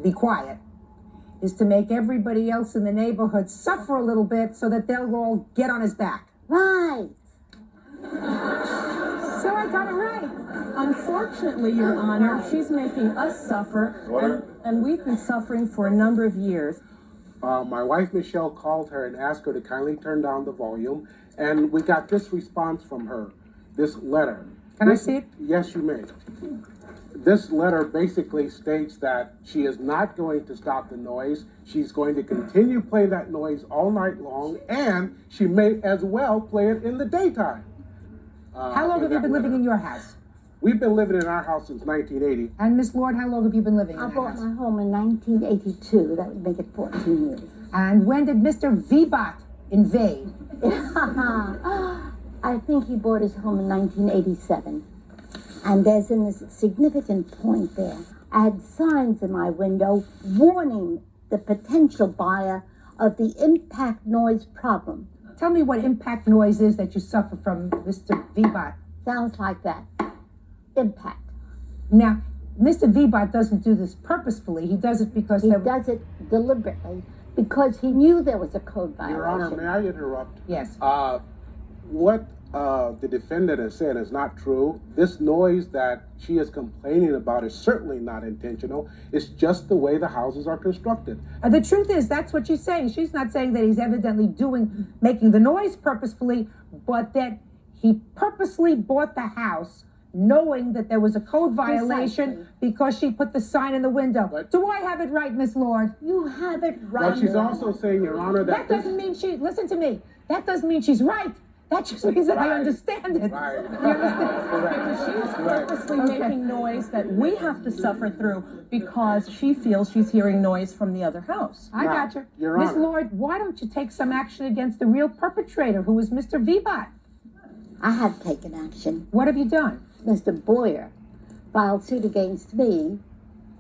be quiet, is to make everybody else in the neighborhood suffer a little bit so that they'll all get on his back. Right. So I got it right. Unfortunately, Your Honor, she's making us suffer, and we've been suffering for a number of years. My wife, Michelle, called her and asked her to kindly turn down the volume, and we got this response from her, this letter. Can I see it? Yes, you may. This letter basically states that she is not going to stop the noise. She's going to continue playing that noise all night long, and she may as well play it in the daytime. How long have you been living in your house? We've been living in our house since 1980. And Miss Lord, how long have you been living in I that bought house? my home in 1982. That would make it 14 years. And when did Mr. Vibot invade? I think he bought his home in 1987. And there's a significant point there. I had signs in my window warning the potential buyer of the impact noise problem. Tell me what impact noise is that you suffer from, Mr. Vibot. Sounds like that. Impact. Now, Mr. Vibot doesn't do this purposefully. He does it because he does it deliberately because he knew there was a code violation. Your Honor, may I interrupt? Yes. What the defendant has said is not true. This noise that she is complaining about is certainly not intentional. It's just the way the houses are constructed. The truth is, that's what she's saying. She's not saying that he's evidently making the noise purposefully, but that he purposely bought the house knowing that there was a code violation because she put the sign in the window. Do I have it right, Miss Lord? You have it right. But she's also saying, Your Honor, that doesn't mean listen to me, that doesn't mean she's right. That just means that I understand it. Right. You understand? Because she's purposely making noise that we have to suffer through because she feels she's hearing noise from the other house. I got you. Your Miss Honor. Lord, why don't you take some action against the real perpetrator, who is Mr. Vibot? I have taken action. What have you done? Mr. Boyer filed suit against me.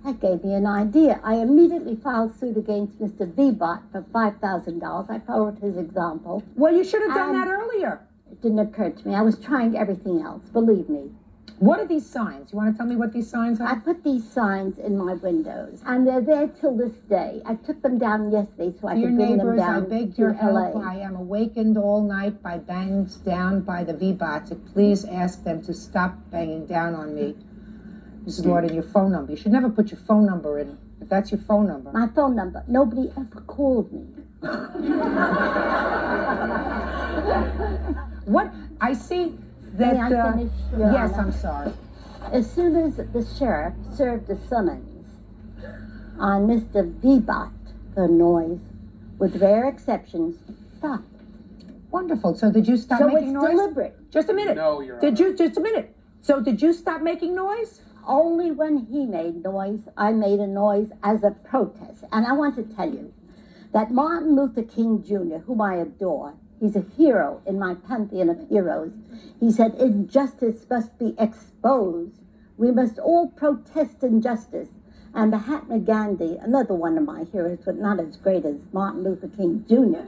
That gave me an idea. I immediately filed suit against Mr. Vibot for $5,000. I followed his example. Well, you should have done that earlier. It didn't occur to me. I was trying everything else, believe me. What are these signs? You want to tell me what these signs are? I put these signs in my windows, and they're there till this day. I took them down yesterday so I could bring them down I beg your help. I am awakened all night by bangs down by the Vibots. Please ask them to stop banging down on me. Mrs. Lord, and your phone number. You should never put your phone number in, if that's your phone number. My phone number. Nobody ever called me. What? I see that... May I finish, Your yes, Honor? I'm sorry. As soon as the sheriff served a summons on Mr. Vibot, the noise, with rare exceptions, stopped. Wonderful. So did you stop making noise? So it's deliberate. Just a minute. No, Your Did Honor. you? Just a minute. So did you stop making noise? Only when he made noise, I made a noise as a protest. And I want to tell you that Martin Luther King Jr., whom I adore, he's a hero in my pantheon of heroes. He said, injustice must be exposed. We must all protest injustice. And Mahatma Gandhi, another one of my heroes, but not as great as Martin Luther King Jr.,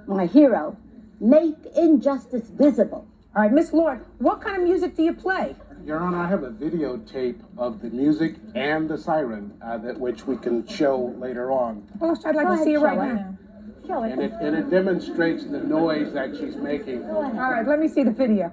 my hero, make injustice visible. All right, Miss Lord, what kind of music do you play? Your Honor, I have a videotape of the music and the siren, which we can show later on. Well, I'd like to see it right now. Show it. And it demonstrates the noise that she's making. All right, let me see the video.